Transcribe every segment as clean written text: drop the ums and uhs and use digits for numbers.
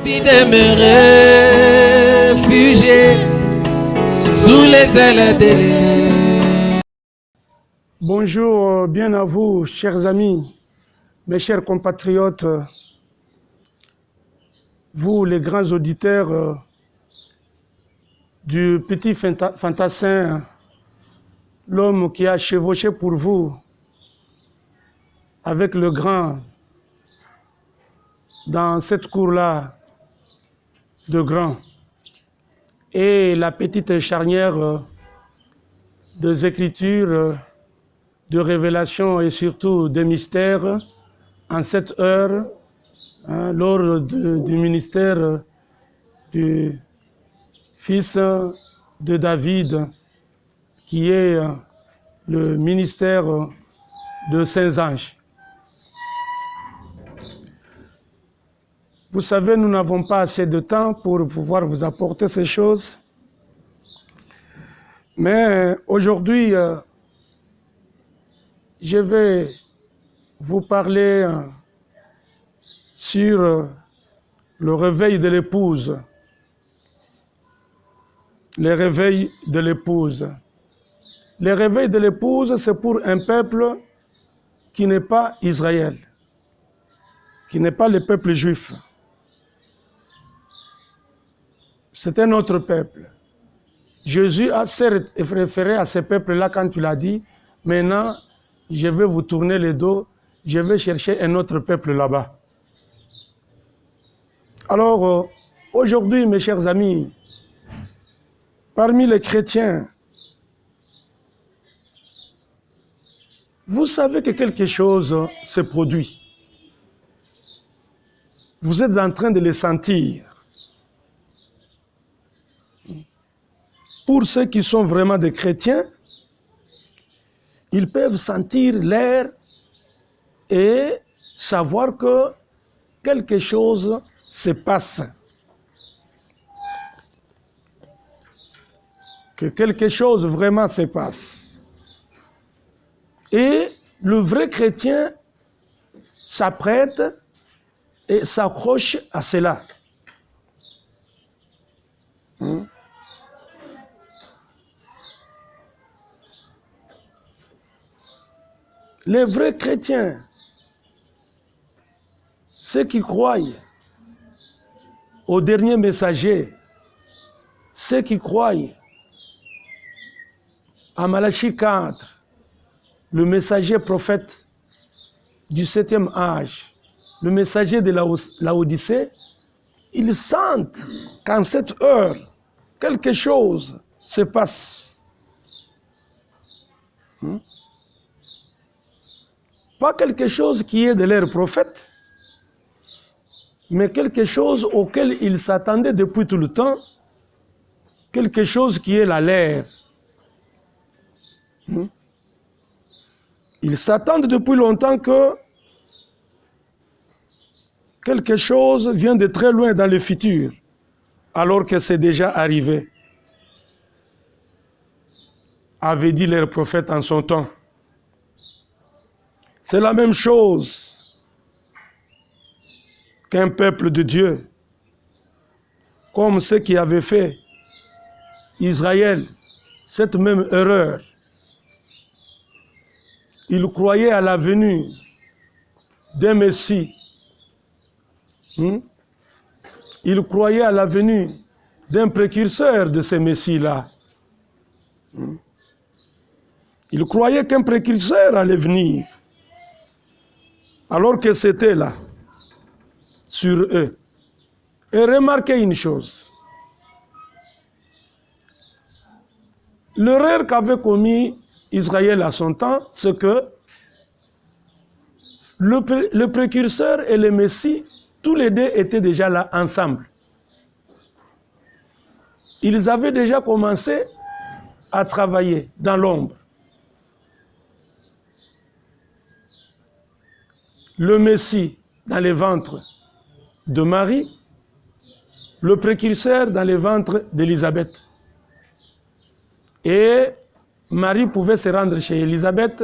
de me réfugier sous les ailes de l'Éternel. Bonjour, bien à vous, chers amis, mes chers compatriotes, vous les grands auditeurs du petit fantassin, l'homme qui a chevauché pour vous avec le grand dans cette cour-là de grand et la petite charnière des Écritures, de révélation et surtout des mystères en cette heure, lors du ministère du fils de David, qui est le ministère de Saint-Ange. Vous savez, nous n'avons pas assez de temps pour pouvoir vous apporter ces choses. Mais aujourd'hui, je vais vous parler sur le réveil de l'épouse. Les réveils de l'épouse. Les réveils de l'épouse, c'est pour un peuple qui n'est pas Israël, qui n'est pas le peuple juif. C'est un autre peuple. Jésus a certes référé à ce peuple-là quand il a dit, maintenant, je vais vous tourner le dos, je vais chercher un autre peuple là-bas. Alors, aujourd'hui, mes chers amis, parmi les chrétiens, vous savez que quelque chose se produit. Vous êtes en train de le sentir. Pour ceux qui sont vraiment des chrétiens, ils peuvent sentir l'air et savoir que quelque chose se passe. Que quelque chose vraiment se passe. Et le vrai chrétien s'apprête et s'accroche à cela. Les vrais chrétiens, ceux qui croient au dernier messager, ceux qui croient à Malachie 4, le messager prophète du 7e âge, le messager de Laodicée, ils sentent qu'en cette heure, quelque chose se passe. Pas quelque chose qui est de leur prophète, mais quelque chose auquel ils s'attendaient depuis tout le temps, quelque chose qui est la leur. Ils s'attendent depuis longtemps que quelque chose vient de très loin dans le futur, alors que c'est déjà arrivé, avait dit leur prophète en son temps. C'est la même chose qu'un peuple de Dieu, comme ceux qui avaient fait Israël, cette même erreur. Ils croyaient à la venue d'un Messie. Ils croyaient à la venue d'un précurseur de ce Messie-là. Ils croyaient qu'un précurseur allait venir, alors que c'était là, sur eux. Et remarquez une chose. L'erreur qu'avait commis Israël à son temps, c'est que le précurseur et le Messie, tous les deux étaient déjà là ensemble. Ils avaient déjà commencé à travailler dans l'ombre. Le Messie dans les ventres de Marie, le précurseur dans les ventres d'Élisabeth. Et Marie pouvait se rendre chez Élisabeth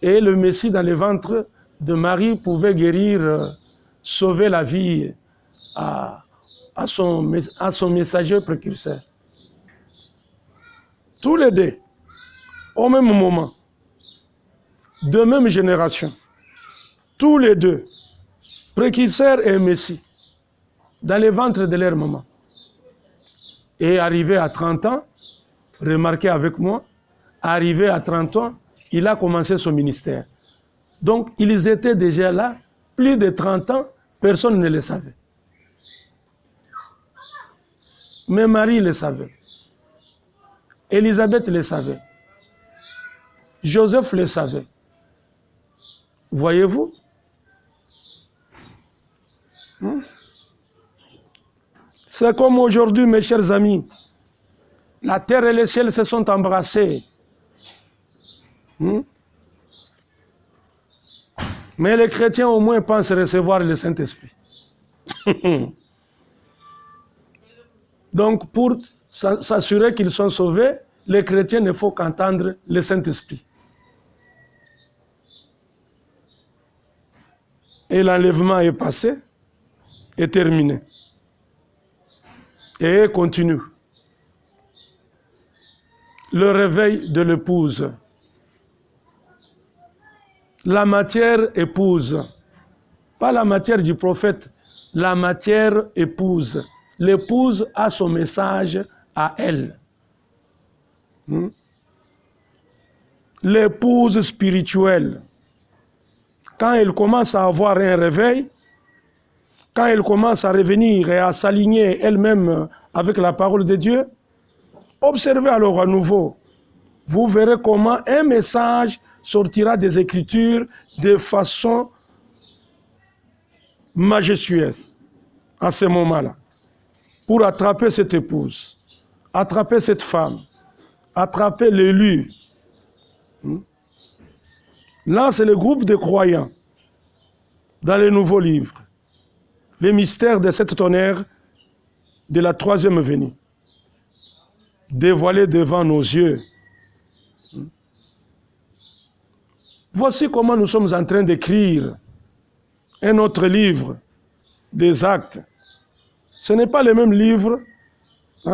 et le Messie dans les ventres de Marie pouvait guérir, sauver la vie à son messager précurseur. Tous les deux, au même moment, de même génération, tous les deux, précurseur et Messie, dans les ventres de leur maman. Et arrivé à 30 ans, remarquez avec moi, arrivé à 30 ans, il a commencé son ministère. Donc, ils étaient déjà là, plus de 30 ans, personne ne le savait. Mais Marie le savait. Élisabeth le savait. Joseph le savait. Voyez-vous? C'est comme aujourd'hui, mes chers amis. La terre et le ciel se sont embrassés. Mais les chrétiens au moins pensent recevoir le Saint-Esprit. Donc, pour s'assurer qu'ils sont sauvés, les chrétiens ne faut qu'entendre le Saint-Esprit. Et l'enlèvement est passé, est terminé. Et continue. Le réveil de l'épouse. La matière épouse. Pas la matière du prophète, la matière épouse. L'épouse a son message à elle. L'épouse spirituelle. Quand elle commence à avoir un réveil, quand elle commence à revenir et à s'aligner elle-même avec la parole de Dieu, observez alors à nouveau. Vous verrez comment un message sortira des Écritures de façon majestueuse à ce moment-là, pour attraper cette épouse, attraper cette femme, attraper l'élu. Là, c'est le groupe de croyants dans le nouveau livre, les mystères de cette tonnerre de la troisième venue, dévoilés devant nos yeux. Voici comment nous sommes en train d'écrire un autre livre des actes. Ce n'est pas le même livre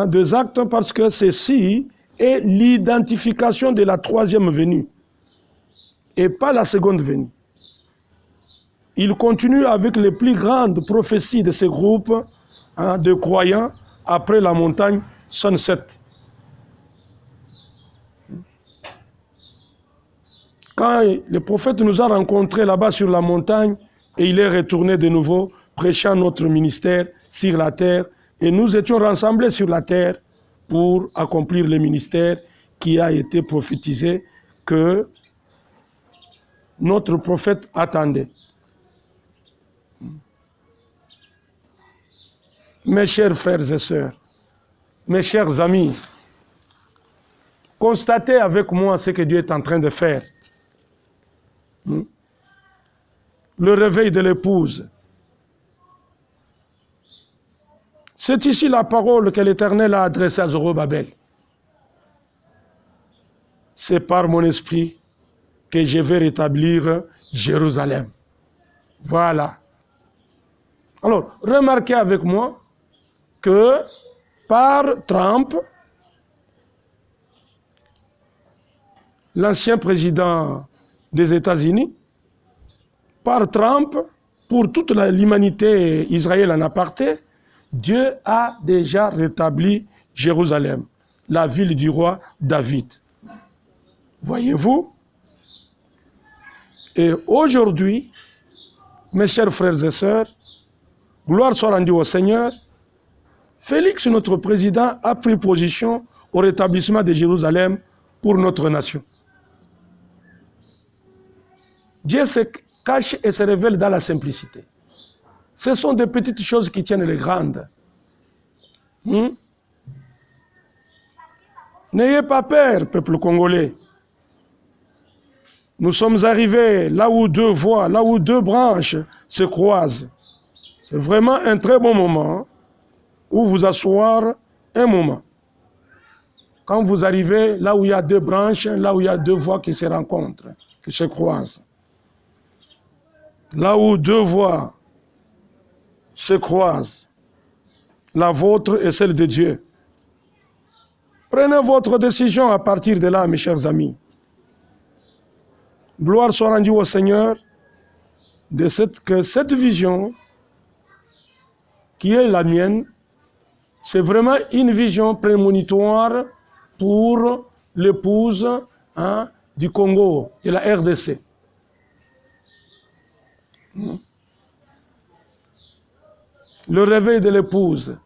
des actes parce que ceci est l'identification de la troisième venue et pas la seconde venue. Il continue avec les plus grandes prophéties de ce groupe de croyants après la montagne Sunset. Quand le prophète nous a rencontrés là-bas sur la montagne et il est retourné de nouveau prêchant notre ministère sur la terre et nous étions rassemblés sur la terre pour accomplir le ministère qui a été prophétisé que notre prophète attendait. Mes chers frères et sœurs, mes chers amis, constatez avec moi ce que Dieu est en train de faire. Le réveil de l'épouse. C'est ici la parole que l'Éternel a adressée à Zorobabel. C'est par mon esprit que je vais rétablir Jérusalem. Voilà. Alors, remarquez avec moi que par Trump, l'ancien président des États-Unis, par Trump, pour toute l'humanité israélienne en aparté, Dieu a déjà rétabli Jérusalem, la ville du roi David. Voyez-vous? Et aujourd'hui, mes chers frères et sœurs, gloire soit rendue au Seigneur, Félix, notre président, a pris position au rétablissement de Jérusalem pour notre nation. Dieu se cache et se révèle dans la simplicité. Ce sont des petites choses qui tiennent les grandes. N'ayez pas peur, peuple congolais. Nous sommes arrivés là où deux voies, là où deux branches se croisent. C'est vraiment un très bon moment où vous asseoir un moment. Quand vous arrivez là où il y a deux branches, là où il y a deux voies qui se rencontrent, qui se croisent. Là où deux voies se croisent, la vôtre et celle de Dieu. Prenez votre décision à partir de là, mes chers amis. Gloire soit rendue au Seigneur que cette vision qui est la mienne, c'est vraiment une vision prémonitoire pour l'épouse du Congo, de la RDC. Le réveil de l'épouse,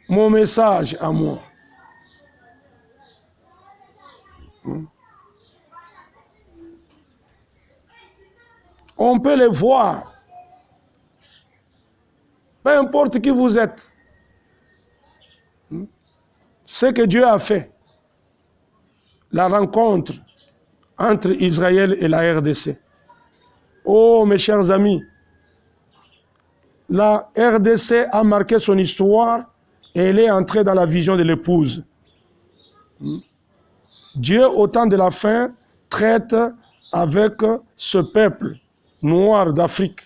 mon message à moi. On peut les voir. Peu importe qui vous êtes. Ce que Dieu a fait. La rencontre entre Israël et la RDC. Oh, mes chers amis, la RDC a marqué son histoire et elle est entrée dans la vision de l'épouse. Dieu, au temps de la fin, traite avec ce peuple noir d'Afrique,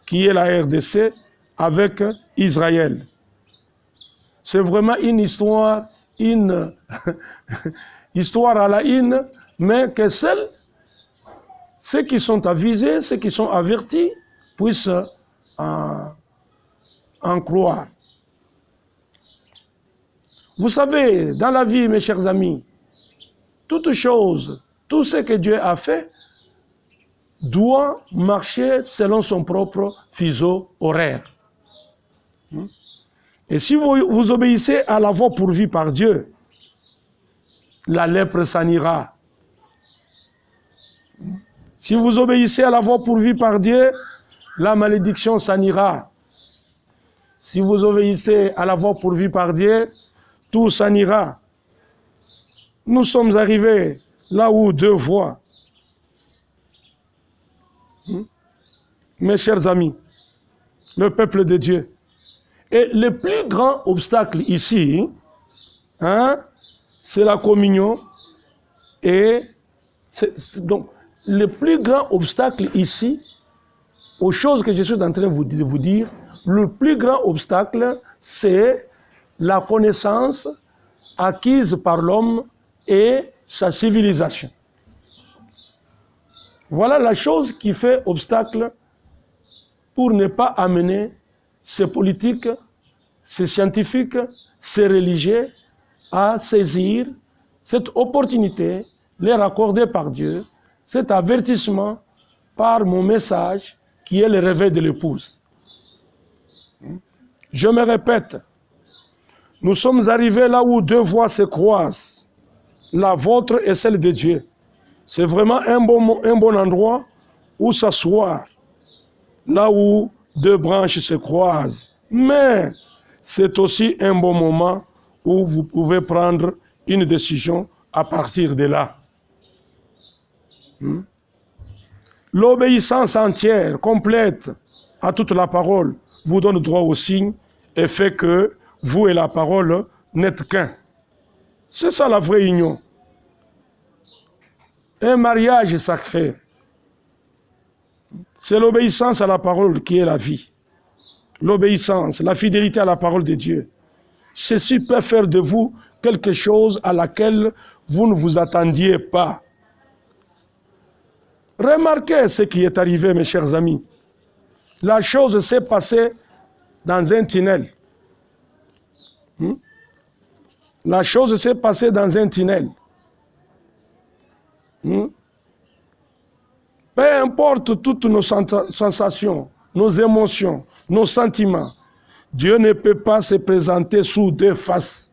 qui est la RDC, avec Israël. C'est vraiment une histoire histoire à la une, mais que seuls ceux qui sont avisés, ceux qui sont avertis, puissent en croire. Vous savez, dans la vie, mes chers amis, toute chose, tout ce que Dieu a fait, doit marcher selon son propre fuseau horaire. Et si vous obéissez à la voie pourvue par Dieu, la lèpre s'en ira. Si vous obéissez à la voie pourvue par Dieu, la malédiction s'en ira. Si vous obéissez à la voie pourvue par Dieu, tout s'en ira. Nous sommes arrivés là où deux voies. Mes chers amis, le peuple de Dieu. Et le plus grand obstacle ici, c'est la communion. Et donc, le plus grand obstacle ici, aux choses que je suis en train de vous dire, le plus grand obstacle, c'est la connaissance acquise par l'homme et sa civilisation. Voilà la chose qui fait obstacle pour ne pas amener ces politiques, ces scientifiques, ces religieux à saisir cette opportunité leur accordée par Dieu, cet avertissement par mon message qui est le réveil de l'épouse. Je me répète, nous sommes arrivés là où deux voies se croisent, la vôtre et celle de Dieu. C'est vraiment un bon endroit où s'asseoir, là où deux branches se croisent. Mais c'est aussi un bon moment où vous pouvez prendre une décision à partir de là. L'obéissance entière, complète à toute la parole, vous donne droit au signe et fait que vous et la parole n'êtes qu'un. C'est ça la vraie union. Un mariage sacré. C'est l'obéissance à la parole qui est la vie. L'obéissance, la fidélité à la parole de Dieu. Ceci peut faire de vous quelque chose à laquelle vous ne vous attendiez pas. Remarquez ce qui est arrivé, mes chers amis. La chose s'est passée dans un tunnel. La chose s'est passée dans un tunnel. Peu importe toutes nos sensations, nos émotions, nos sentiments, Dieu ne peut pas se présenter sous deux faces.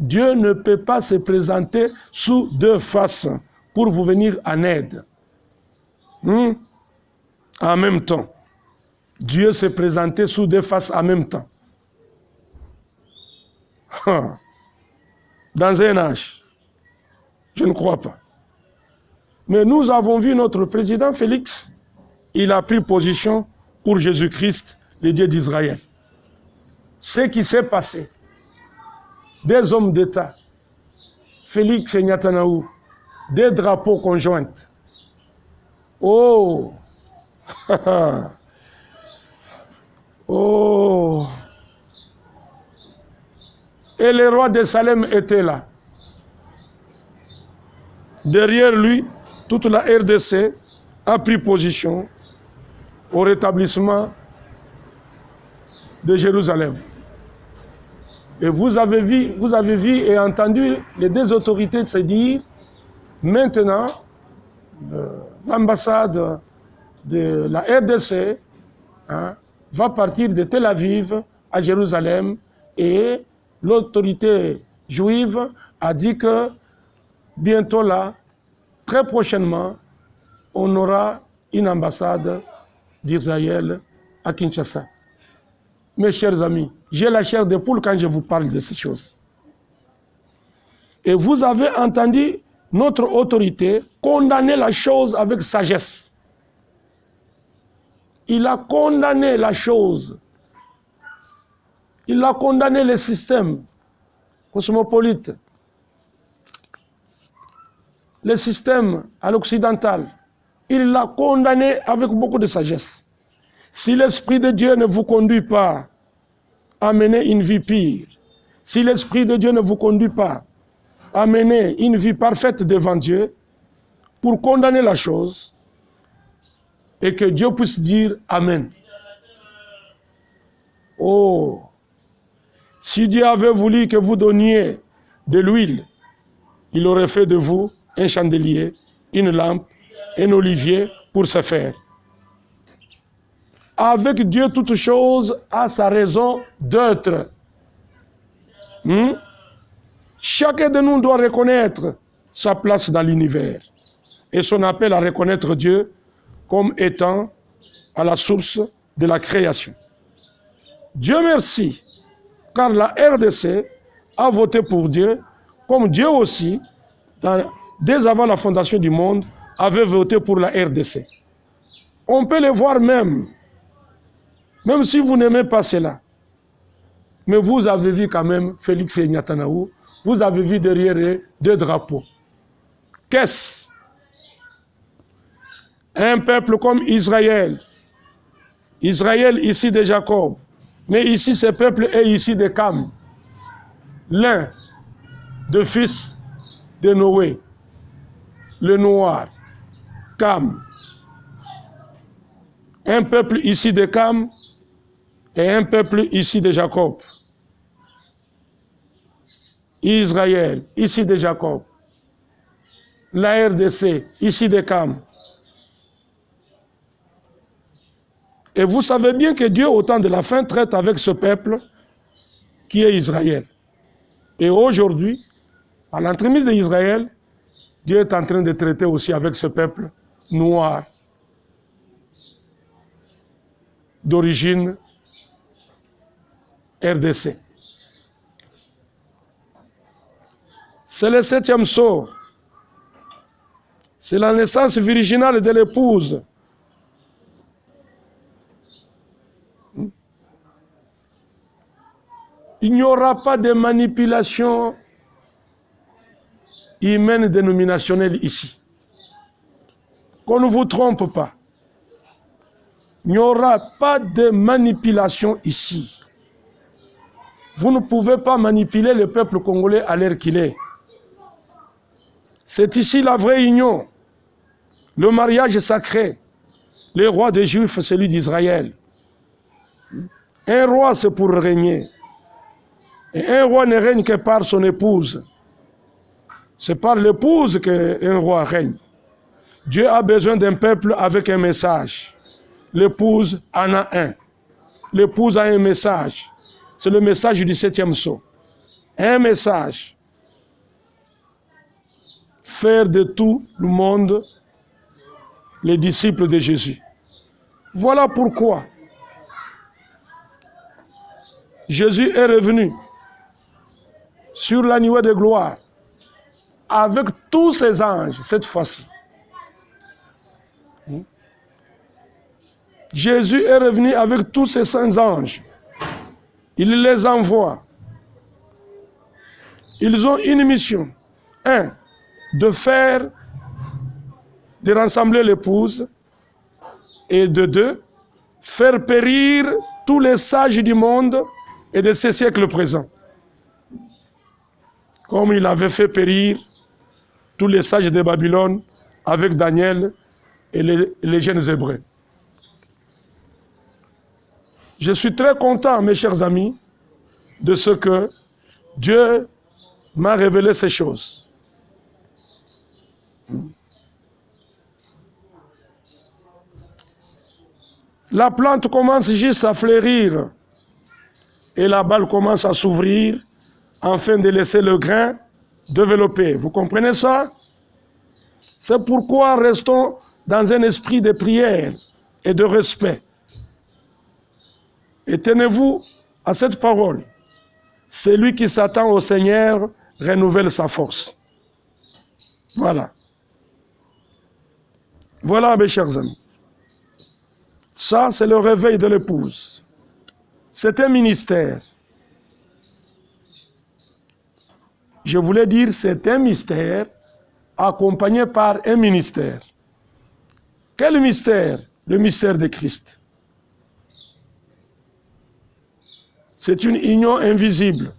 Dieu ne peut pas se présenter sous deux faces pour vous venir en aide. En même temps. Dieu s'est présenté sous deux faces en même temps. Dans un âge. Je ne crois pas. Mais nous avons vu notre président Félix. Il a pris position pour Jésus-Christ, le Dieu d'Israël. Ce qui s'est passé, des hommes d'État, Félix et Netanyahu, des drapeaux conjoints. Oh! Oh! Et le roi de Salem était là. Derrière lui, toute la RDC a pris position au rétablissement de Jérusalem. Et vous avez vu et entendu les deux autorités se dire, maintenant, l'ambassade de la RDC va partir de Tel Aviv à Jérusalem et l'autorité juive a dit que bientôt là, très prochainement, on aura une ambassade d'Israël à Kinshasa. Mes chers amis, j'ai la chair de poule quand je vous parle de ces choses. Et vous avez entendu notre autorité condamner la chose avec sagesse. Il a condamné la chose. Il a condamné le système cosmopolite, le système à l'occidental. Il l'a condamné avec beaucoup de sagesse. Si l'Esprit de Dieu ne vous conduit pas à mener une vie pire, si l'Esprit de Dieu ne vous conduit pas à mener une vie parfaite devant Dieu, pour condamner la chose, et que Dieu puisse dire Amen. Oh! Si Dieu avait voulu que vous donniez de l'huile, il aurait fait de vous un chandelier, une lampe, un olivier pour se faire. Avec Dieu, toute chose a sa raison d'être. Chacun de nous doit reconnaître sa place dans l'univers et son appel à reconnaître Dieu comme étant à la source de la création. Dieu merci, car la RDC a voté pour Dieu, comme Dieu aussi, dès avant la fondation du monde, avait voté pour la RDC. On peut le voir même si vous n'aimez pas cela. Mais vous avez vu quand même Félix et Netanyahu, vous avez vu derrière eux deux drapeaux. Qu'est-ce? Un peuple comme Israël. Israël ici de Jacob. Mais ici ce peuple est ici de Cam. L'un de fils de Noé. Le noir. Cam. Un peuple ici de Cam et un peuple ici de Jacob. Israël, ici de Jacob. La RDC, ici de Cam. Et vous savez bien que Dieu, au temps de la fin, traite avec ce peuple qui est Israël. Et aujourd'hui, à l'entremise d'Israël, Dieu est en train de traiter aussi avec ce peuple noir, d'origine RDC. C'est le 7e sceau. C'est la naissance virginale de l'épouse. Il n'y aura pas de manipulation humaine dénominationnelle ici. Qu'on ne vous trompe pas. Il n'y aura pas de manipulation ici. Vous ne pouvez pas manipuler le peuple congolais à l'heure qu'il est. C'est ici la vraie union. Le mariage sacré. Le roi des Juifs, celui d'Israël. Un roi, c'est pour régner. Et un roi ne règne que par son épouse. C'est par l'épouse qu'un roi règne. Dieu a besoin d'un peuple avec un message. L'épouse en a un. L'épouse a un message. C'est le message du 7e sceau. Un message. Faire de tout le monde les disciples de Jésus. Voilà pourquoi Jésus est revenu sur la nuée de gloire avec tous ses anges cette fois-ci. Jésus est revenu avec tous ses saints anges. Il les envoie. Ils ont une mission. Un, de rassembler l'épouse. Et de deux, faire périr tous les sages du monde et de ces siècles présents. Comme il avait fait périr tous les sages de Babylone avec Daniel et les jeunes Hébreux. Je suis très content, mes chers amis, de ce que Dieu m'a révélé ces choses. La plante commence juste à fleurir et la balle commence à s'ouvrir afin de laisser le grain développer. Vous comprenez ça? C'est pourquoi restons dans un esprit de prière et de respect. Et tenez-vous à cette parole. Celui qui s'attend au Seigneur renouvelle sa force. Voilà. Voilà, mes chers amis. Ça, c'est le réveil de l'épouse. C'est un ministère. Je voulais dire, c'est un mystère accompagné par un ministère. Quel mystère? Le mystère de Christ. C'est une union invisible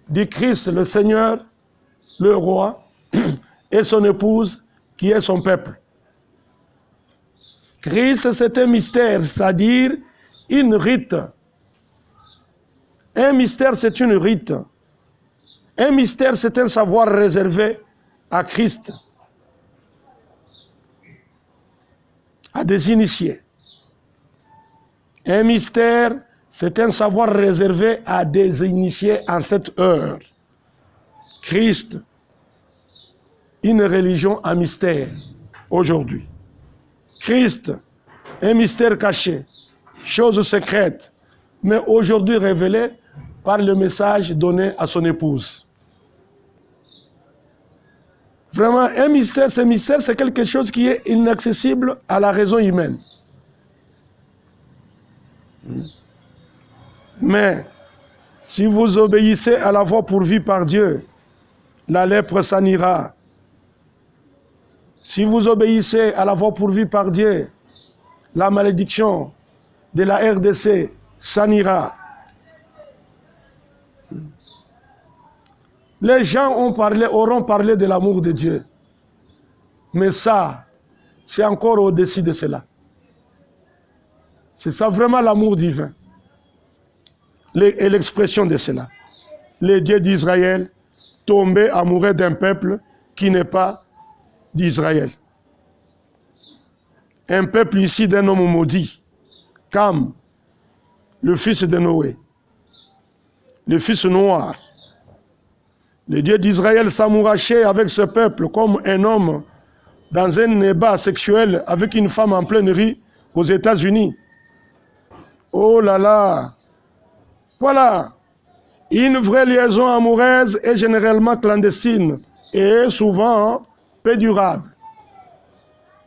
du Christ, le Seigneur, le roi, et son épouse, qui est son peuple. Christ, c'est un mystère, c'est-à-dire une rite. Un mystère, c'est une rite. Un mystère, c'est un savoir réservé à Christ, à des initiés. Un mystère, c'est un savoir réservé à des initiés en cette heure. Christ, une religion à mystère aujourd'hui. Christ, un mystère caché, chose secrète, mais aujourd'hui révélée par le message donné à son épouse. Vraiment, un mystère, c'est quelque chose qui est inaccessible à la raison humaine. Mais si vous obéissez à la voix pourvue par Dieu, la lèpre s'en ira. Si vous obéissez à la voix pourvue par Dieu, la malédiction de la RDC s'en ira. Les gens auront parlé de l'amour de Dieu. Mais ça, c'est encore au-dessus de cela. C'est ça vraiment l'amour divin. Et l'expression de cela. Les dieux d'Israël tombaient amoureux d'un peuple qui n'est pas d'Israël. Un peuple ici d'un homme maudit, Cam, le fils de Noé, le fils noir. Les dieux d'Israël s'amourachaient avec ce peuple comme un homme dans un débat sexuel avec une femme en pleine rue aux États-Unis. Oh là là! Voilà! Une vraie liaison amoureuse est généralement clandestine et souvent peu durable.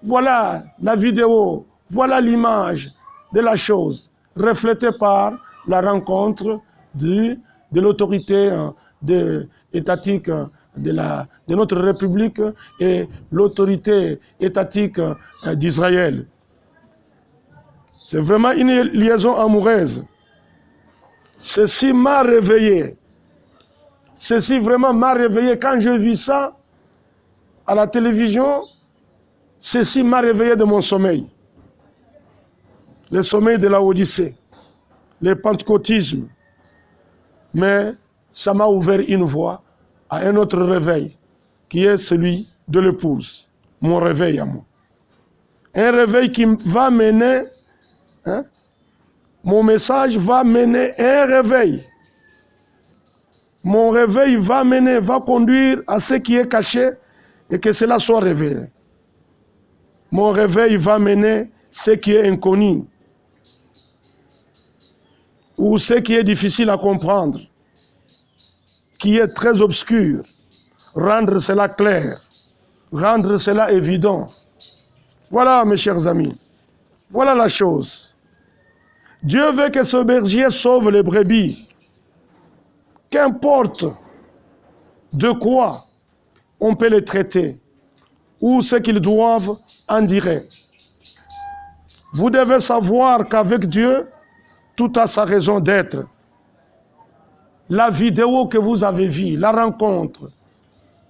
Voilà la vidéo, voilà l'image de la chose reflétée par la rencontre de l'autorité étatique de notre République et l'autorité étatique d'Israël. C'est vraiment une liaison amoureuse. Ceci m'a réveillé. Ceci vraiment m'a réveillé. Quand je vis ça à la télévision, ceci m'a réveillé de mon sommeil. Le sommeil de la Odyssée, le pentecôtisme. Mais ça m'a ouvert une voie à un autre réveil, qui est celui de l'épouse. Mon réveil à moi. Un réveil qui va mener, mon message va mener un réveil. Mon réveil va mener, va conduire à ce qui est caché et que cela soit révélé. Mon réveil va mener ce qui est inconnu ou ce qui est difficile à comprendre, qui est très obscur, rendre cela clair, rendre cela évident. Voilà, mes chers amis, voilà la chose. Dieu veut que ce berger sauve les brebis. Qu'importe de quoi on peut les traiter, ou ce qu'ils doivent en dire. Vous devez savoir qu'avec Dieu, tout a sa raison d'être. La vidéo que vous avez vue, la rencontre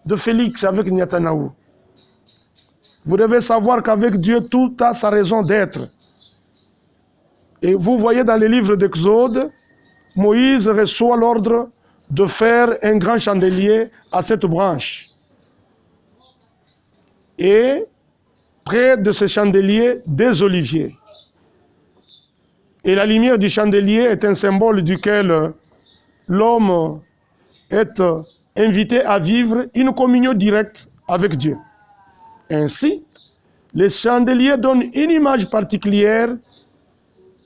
de Félix avec Netanyahou. Vous devez savoir qu'avec Dieu, tout a sa raison d'être. Et vous voyez dans les livres d'Exode, Moïse reçoit l'ordre de faire un grand chandelier à cette branche. Et près de ce chandelier, des oliviers. Et la lumière du chandelier est un symbole duquel l'homme est invité à vivre une communion directe avec Dieu. Ainsi, le chandelier donne une image particulière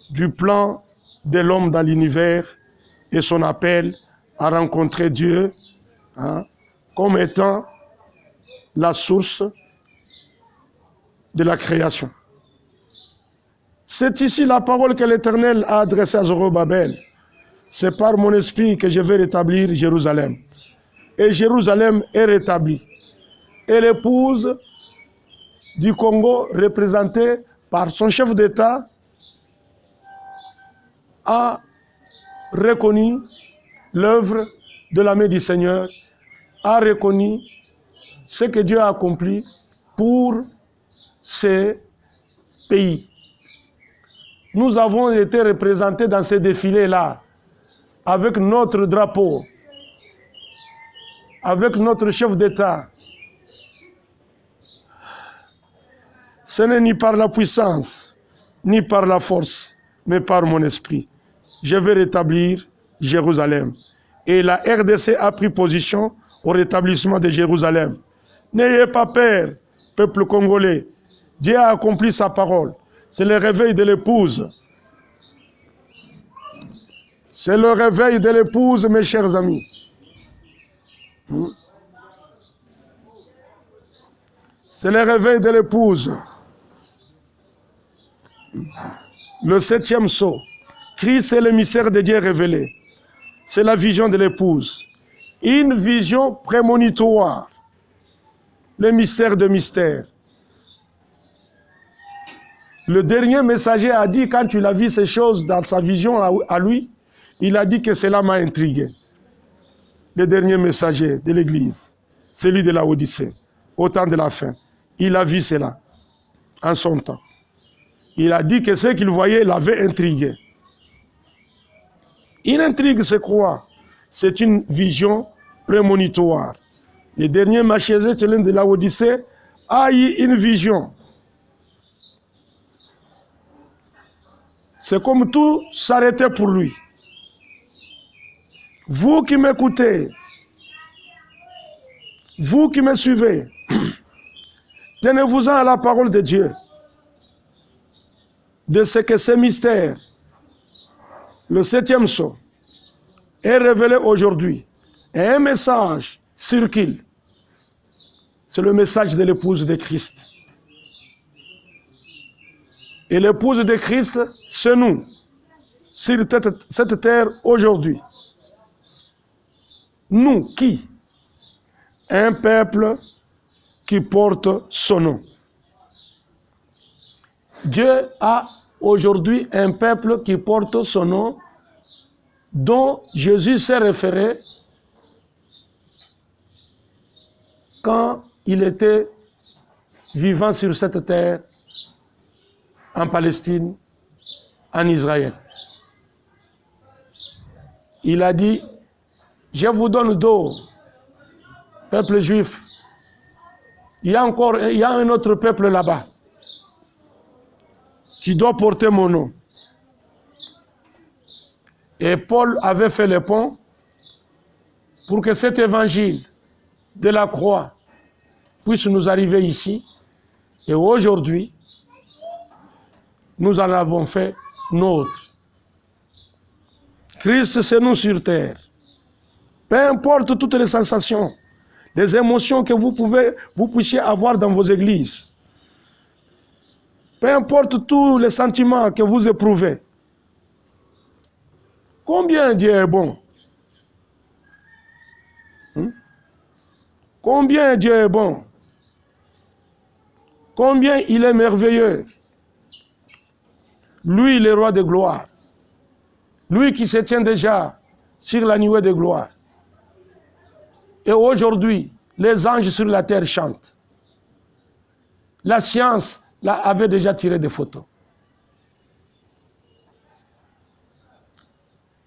du plan de l'homme dans l'univers et son appel à rencontrer Dieu comme étant la source de la création. C'est ici la parole que l'Éternel a adressée à Zorobabel. C'est par mon esprit que je vais rétablir Jérusalem. Et Jérusalem est rétablie. Et l'épouse du Congo, représentée par son chef d'État, a reconnu l'œuvre de la main du Seigneur, a reconnu ce que Dieu a accompli pour ces pays. Nous avons été représentés dans ces défilés-là, avec notre drapeau, avec notre chef d'État. Ce n'est ni par la puissance, ni par la force, mais par mon esprit. Je vais rétablir Jérusalem. Et la RDC a pris position au rétablissement de Jérusalem. N'ayez pas peur, peuple congolais. Dieu a accompli sa parole. C'est le réveil de l'épouse. C'est le réveil de l'épouse, mes chers amis. C'est le réveil de l'épouse. Le 7e sceau. Christ est le mystère de Dieu révélé. C'est la vision de l'épouse. Une vision prémonitoire. Le mystère de mystère. Le dernier messager a dit, quand il a vu ces choses dans sa vision à lui, il a dit que cela m'a intrigué. Le dernier messager de l'Église, celui de la Odyssée, au temps de la fin. Il a vu cela en son temps. Il a dit que ce qu'il voyait l'avait intrigué. Une intrigue, c'est quoi? C'est une vision prémonitoire. Le dernier messager de la Odyssée a eu une vision. C'est comme tout s'arrêtait pour lui. Vous qui m'écoutez, vous qui me suivez, tenez-vous-en à la parole de Dieu, de ce que ce mystère, le 7e sceau, est révélé aujourd'hui. Et un message circule. C'est le message de l'épouse de Christ. Et l'épouse de Christ, c'est nous, sur cette terre aujourd'hui. Nous, qui? Un peuple qui porte son nom. Dieu a aujourd'hui un peuple qui porte son nom, dont Jésus s'est référé quand il était vivant sur cette terre, en Palestine, en Israël. Il a dit, je vous donne d'eau, peuple juif. Il y a un autre peuple là-bas qui doit porter mon nom. Et Paul avait fait le pont pour que cet évangile de la croix puisse nous arriver ici. Et aujourd'hui, nous en avons fait nôtre. Christ, c'est nous sur terre. Peu importe toutes les sensations, les émotions que vous puissiez avoir dans vos églises. Peu importe tous les sentiments que vous éprouvez. Combien Dieu est bon? Combien Dieu est bon? Combien il est merveilleux? Lui, le roi de gloire. Lui qui se tient déjà sur la nuée de gloire. Et aujourd'hui, les anges sur la terre chantent. La science avait déjà tiré des photos.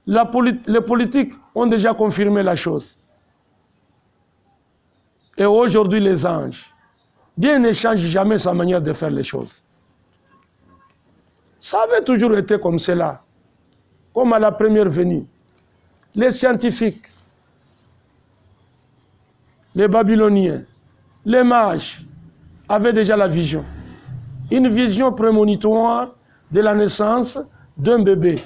Les politiques ont déjà confirmé la chose. Et aujourd'hui, les anges, Dieu ne change jamais sa manière de faire les choses. Ça avait toujours été comme cela, comme à la première venue. Les scientifiques, les Babyloniens, les mages avaient déjà la vision. Une vision prémonitoire de la naissance d'un bébé.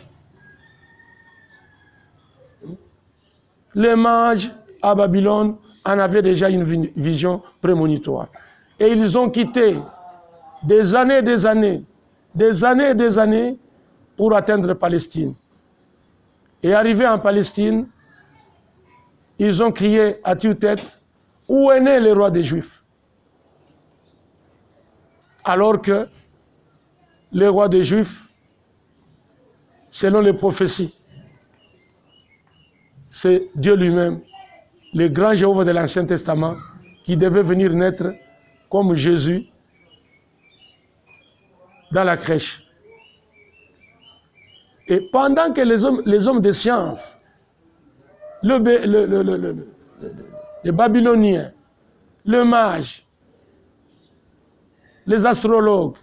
Les mages à Babylone en avaient déjà une vision prémonitoire. Et ils ont quitté des années et des années, pour atteindre Palestine. Et arrivés en Palestine, ils ont crié à tue-tête, où est né le roi des Juifs? Alors que le roi des Juifs, selon les prophéties, c'est Dieu lui-même, le grand Jéhovah de l'Ancien Testament, qui devait venir naître comme Jésus dans la crèche. Et pendant que les hommes de science, les Babyloniens, les mages, les astrologues,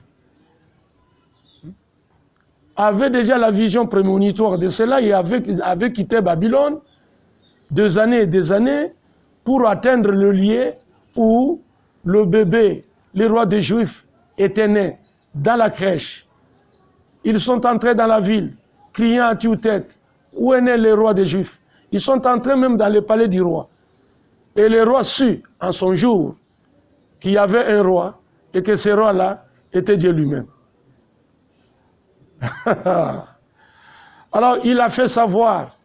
avaient déjà la vision prémonitoire de cela et avaient quitté Babylone des années pour atteindre le lieu où le bébé, le roi des Juifs, était né, dans la crèche. Ils sont entrés dans la ville, criant à tue-tête, où est né le roi des Juifs? Ils sont entrés même dans le palais du roi. Et le roi sut, en son jour, qu'il y avait un roi, et que ce roi-là était Dieu lui-même. Alors, il a fait savoir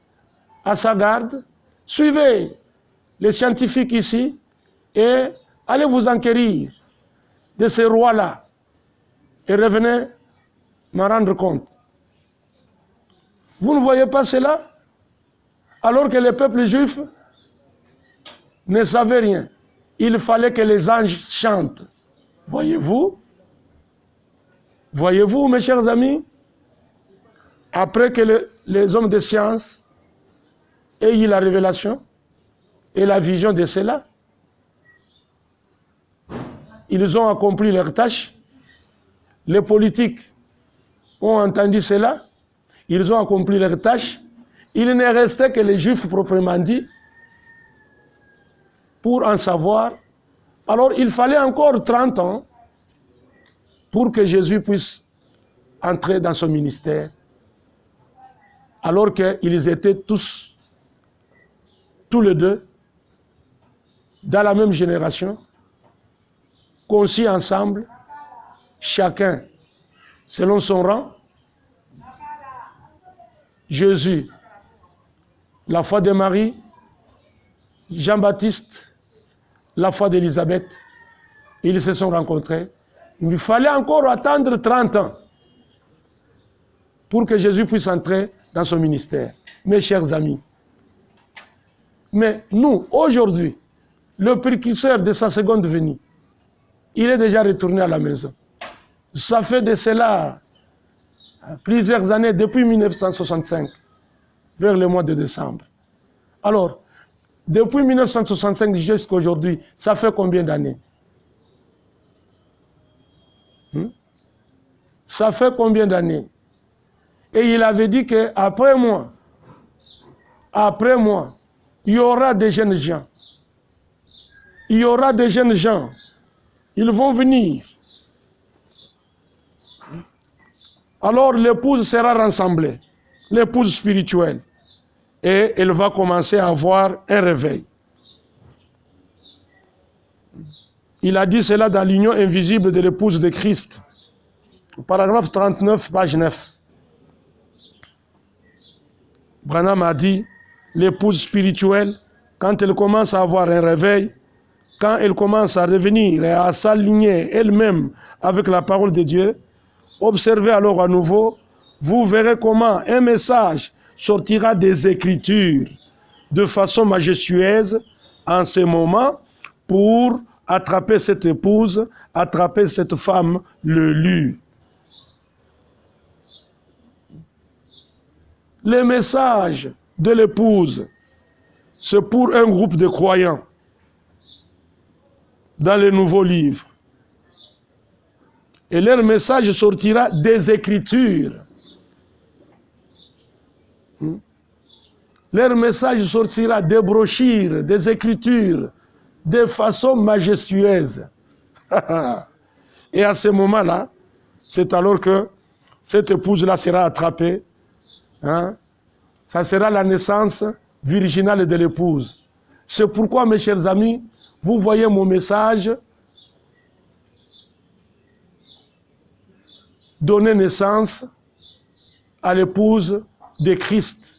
à sa garde, suivez les scientifiques ici, et allez vous enquérir de ce roi-là, et revenez m'en rendre compte. Vous ne voyez pas cela? Alors que le peuple juif ne savait rien. Il fallait que les anges chantent. Voyez-vous? Voyez-vous, mes chers amis? Après que les hommes de science aient eu la révélation et la vision de cela, ils ont accompli leur tâche. Les politiques ont entendu cela. Ils ont accompli leur tâche. Il ne restait que les Juifs proprement dit pour en savoir. Alors il fallait encore 30 ans pour que Jésus puisse entrer dans son ministère. Alors qu'ils étaient tous les deux, dans la même génération, conçus ensemble, chacun selon son rang. Jésus, la foi de Marie, Jean-Baptiste, la foi d'Élisabeth, ils se sont rencontrés. Il fallait encore attendre 30 ans pour que Jésus puisse entrer dans son ministère. Mes chers amis, mais nous, aujourd'hui, le précurseur de sa seconde venue, il est déjà retourné à la maison. Ça fait de cela plusieurs années, depuis 1965, vers le mois de décembre. Alors, depuis 1965 jusqu'à aujourd'hui, ça fait combien d'années? Ça fait combien d'années? Et il avait dit qu'après moi, il y aura des jeunes gens. Il y aura des jeunes gens. Ils vont venir. Alors l'épouse sera rassemblée, l'épouse spirituelle. Et elle va commencer à avoir un réveil. Il a dit cela dans l'union invisible de l'épouse de Christ. Paragraphe 39, page 9. Branham a dit, l'épouse spirituelle, quand elle commence à avoir un réveil, quand elle commence à revenir et à s'aligner elle-même avec la parole de Dieu, observez alors à nouveau vous verrez comment un message sortira des Écritures de façon majestueuse en ce moment pour attraper cette épouse, attraper cette femme, le lut. Le message de l'épouse, c'est pour un groupe de croyants dans les nouveaux livres. Et leur message sortira des Écritures. Leur message sortira des brochures, des Écritures, de façon majestueuse. Et à ce moment-là, c'est alors que cette épouse-là sera attrapée. Hein? Ça sera la naissance virginale de l'épouse. C'est pourquoi, mes chers amis, vous voyez mon message, donner naissance à l'épouse de Christ.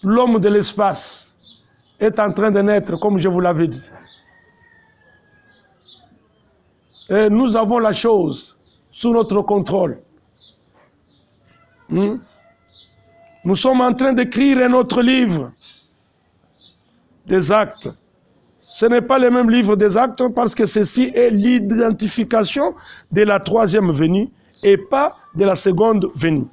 L'homme de l'espace est en train de naître, comme je vous l'avais dit. Et nous avons la chose sous notre contrôle. Nous sommes en train d'écrire un autre livre des actes. Ce n'est pas le même livre des actes parce que ceci est l'identification de la troisième venue et pas de la seconde venue.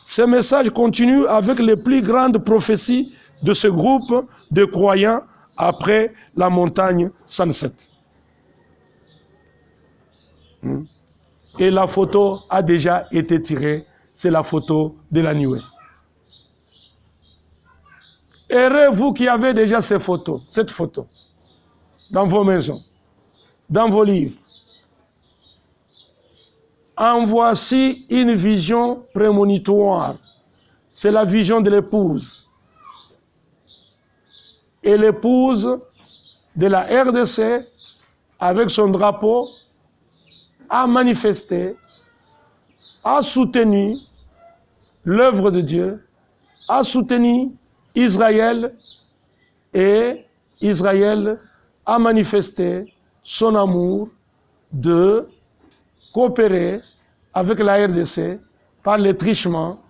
Ce message continue avec les plus grandes prophéties de ce groupe de croyants après la montagne Sunset. Et la photo a déjà été tirée, c'est la photo de la nuée. Heureux vous qui avez déjà cette photo, dans vos maisons, dans vos livres. En voici une vision prémonitoire. C'est la vision de l'épouse. Et l'épouse de la RDC, avec son drapeau, a manifesté, a soutenu l'œuvre de Dieu, a soutenu Israël, et Israël a manifesté son amour de coopérer avec la RDC par le trichement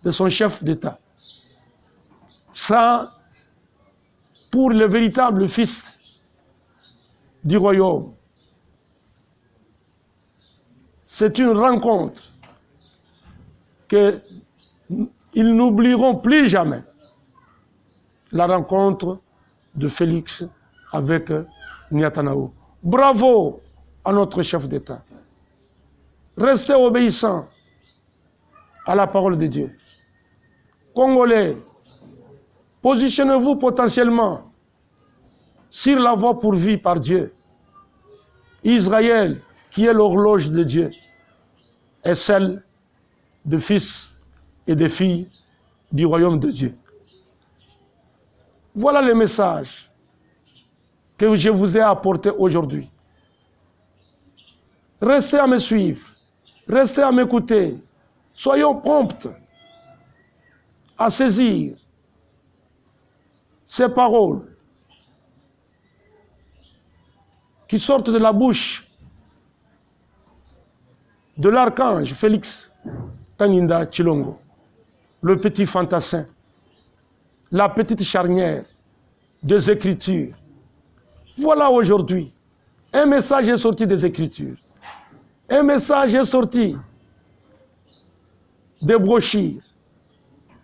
de son chef d'État. Ça, pour le véritable fils du royaume, c'est une rencontre qu'ils n'oublieront plus jamais. La rencontre de Félix avec Netanyahu. Bravo à notre chef d'État. Restez obéissants à la parole de Dieu. Congolais, positionnez-vous potentiellement sur la voie pourvue par Dieu. Israël, qui est l'horloge de Dieu, est celle des fils et des filles du royaume de Dieu. Voilà le message que je vous ai apporté aujourd'hui. Restez à me suivre, restez à m'écouter. Soyons prompts à saisir ces paroles qui sortent de la bouche de l'archange Félix Kaninda Tshilongo, le petit fantassin, la petite charnière des Écritures. Voilà aujourd'hui, un message est sorti des Écritures. Un message est sorti des brochures.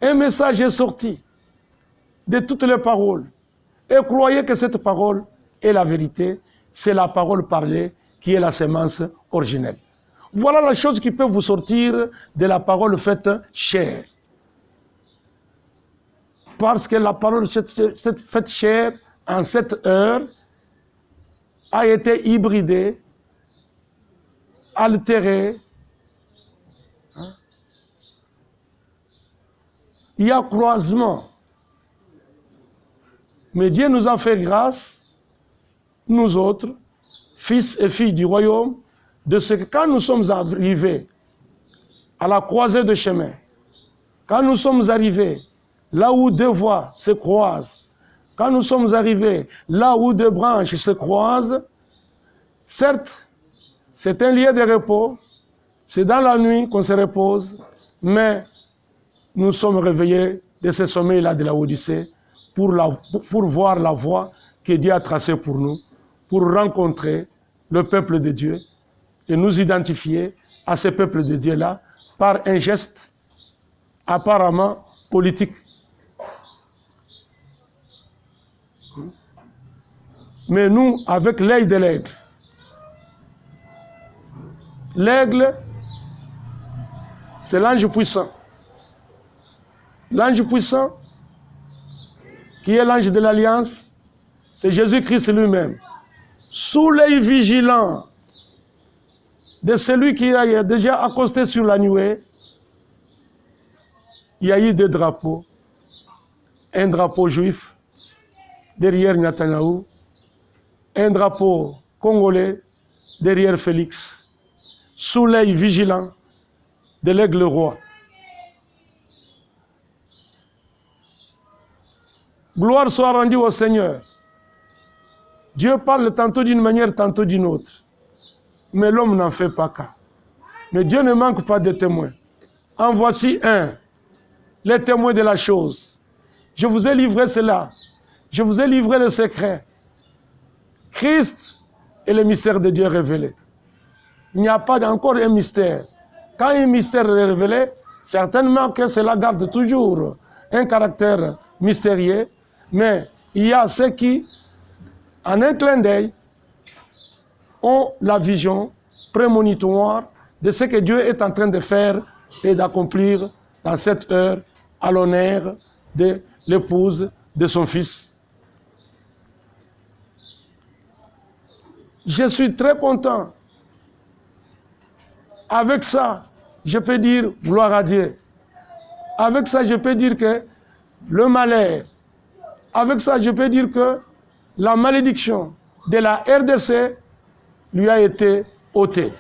Un message est sorti de toutes les paroles. Et croyez que cette parole est la vérité. C'est la parole parlée qui est la sémence originelle. Voilà la chose qui peut vous sortir de la parole faite chair. Parce que la parole faite chair en cette heure a été hybridée, altérée. Il y a croisement. Mais Dieu nous a fait grâce, nous autres, fils et filles du royaume, de ce que quand nous sommes arrivés à la croisée de chemin, quand nous sommes arrivés là où deux voies se croisent, quand nous sommes arrivés là où deux branches se croisent, certes, c'est un lieu de repos, c'est dans la nuit qu'on se repose, mais nous sommes réveillés de ce sommeil-là de la Odyssée pour voir la voie que Dieu a tracée pour nous, pour rencontrer le peuple de Dieu et nous identifier à ce peuple de Dieu-là par un geste apparemment politique. Mais nous, avec l'œil de l'aigle. L'aigle, c'est l'ange puissant. L'ange puissant, qui est l'ange de l'Alliance, c'est Jésus-Christ lui-même. Sous l'œil vigilant de celui qui a déjà accosté sur la nuée, il y a eu deux drapeaux. Un drapeau juif derrière Netanyahou, un drapeau congolais derrière Félix, sous l'œil vigilant de l'aigle roi. Gloire soit rendue au Seigneur. Dieu parle tantôt d'une manière, tantôt d'une autre. Mais l'homme n'en fait pas cas. Mais Dieu ne manque pas de témoins. En voici un, les témoins de la chose. Je vous ai livré cela. Je vous ai livré le secret. Christ est le mystère de Dieu révélé. Il n'y a pas encore un mystère. Quand un mystère est révélé, certainement que cela garde toujours un caractère mystérieux, mais il y a ceux qui, en un clin d'œil, ont la vision prémonitoire de ce que Dieu est en train de faire et d'accomplir dans cette heure à l'honneur de l'épouse de son fils. Je suis très content. Avec ça, je peux dire gloire à Dieu. Avec ça, je peux dire que le malheur, avec ça, je peux dire que la malédiction de la RDC lui a été ôtée.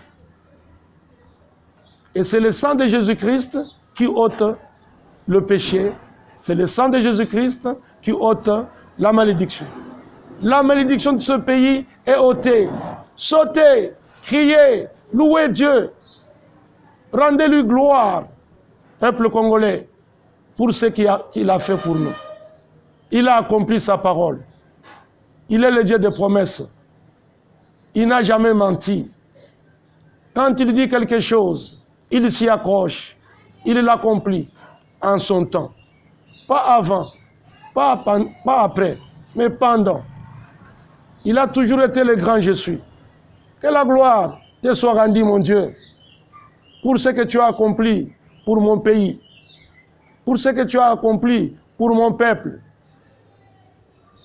Et c'est le sang de Jésus-Christ qui ôte le péché. C'est le sang de Jésus-Christ qui ôte la malédiction. La malédiction de ce pays est ôtée. Sautez, criez, louez Dieu. Rendez-lui gloire, peuple congolais, pour ce qu'il a fait pour nous. Il a accompli sa parole. Il est le Dieu des promesses. Il n'a jamais menti. Quand il dit quelque chose, il s'y accroche. Il l'accomplit en son temps. Pas avant, pas après, mais pendant. Il a toujours été le grand je suis. Que la gloire te soit rendue, mon Dieu, pour ce que tu as accompli pour mon pays, pour ce que tu as accompli pour mon peuple.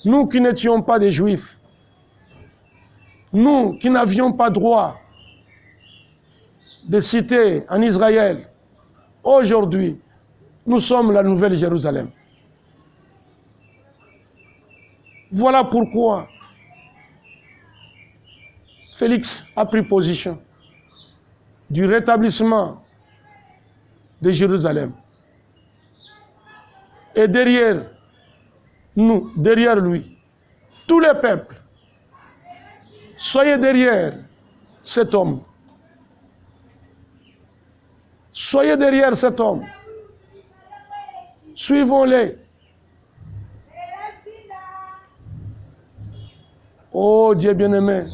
Nous qui n'étions pas des Juifs, nous qui n'avions pas droit de cité en Israël, aujourd'hui, nous sommes la nouvelle Jérusalem. Voilà pourquoi Félix a pris position du rétablissement de Jérusalem. Et derrière nous, derrière lui, tous les peuples, soyez derrière cet homme. Soyez derrière cet homme. Suivons-les. Oh Dieu bien-aimé,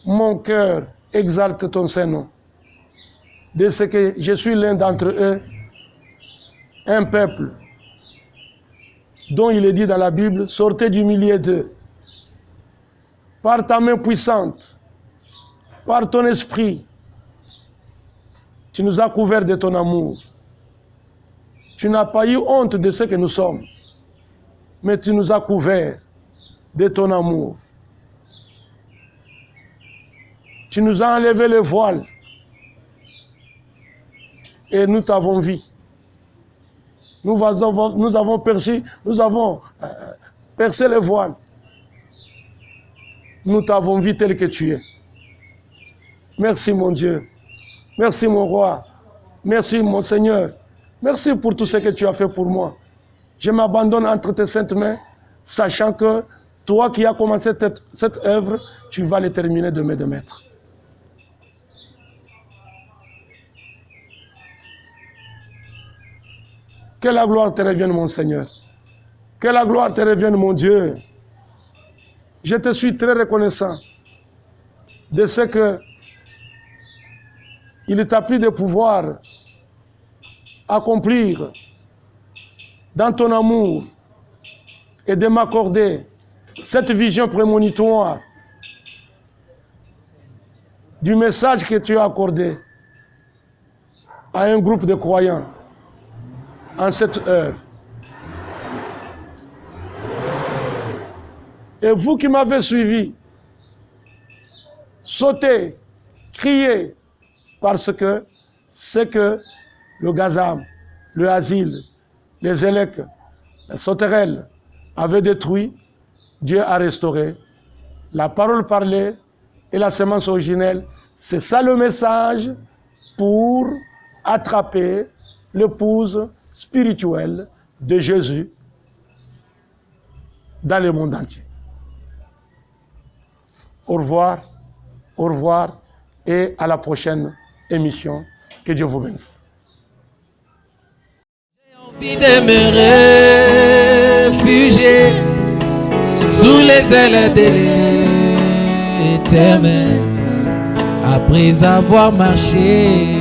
mon cœur exalte ton Saint-Nom. De ce que je suis l'un d'entre eux, un peuple dont il est dit dans la Bible, sortez du milieu d'eux. Par ta main puissante, par ton esprit, tu nous as couverts de ton amour. Tu n'as pas eu honte de ce que nous sommes, mais tu nous as couverts de ton amour. Tu nous as enlevé le voile et nous t'avons vu. Nous avons percé le voile. Nous t'avons vu tel que tu es. Merci mon Dieu. Merci mon roi. Merci mon Seigneur. Merci pour tout ce que tu as fait pour moi. je m'abandonne entre tes saintes mains, sachant que toi qui as commencé cette œuvre, tu vas le terminer de mes deux maîtres. Que la gloire te revienne, mon Seigneur. Que la gloire te revienne, mon Dieu. Je te suis très reconnaissant de ce que il t'a pris de pouvoir accomplir dans ton amour et de m'accorder cette vision prémonitoire du message que tu as accordé à un groupe de croyants en cette heure. Et vous qui m'avez suivi, sautez, criez, parce que c'est que le Gazam, le Asile, les Élèques, les sauterelles avaient détruit, Dieu a restauré. La parole parlée et la semence originelle, c'est ça le message pour attraper l'épouse spirituelle de Jésus dans le monde entier. Au revoir et à la prochaine émission. Que Dieu vous bénisse. J'ai envie de me réfugier sous les ailes de l'Éternel après avoir marché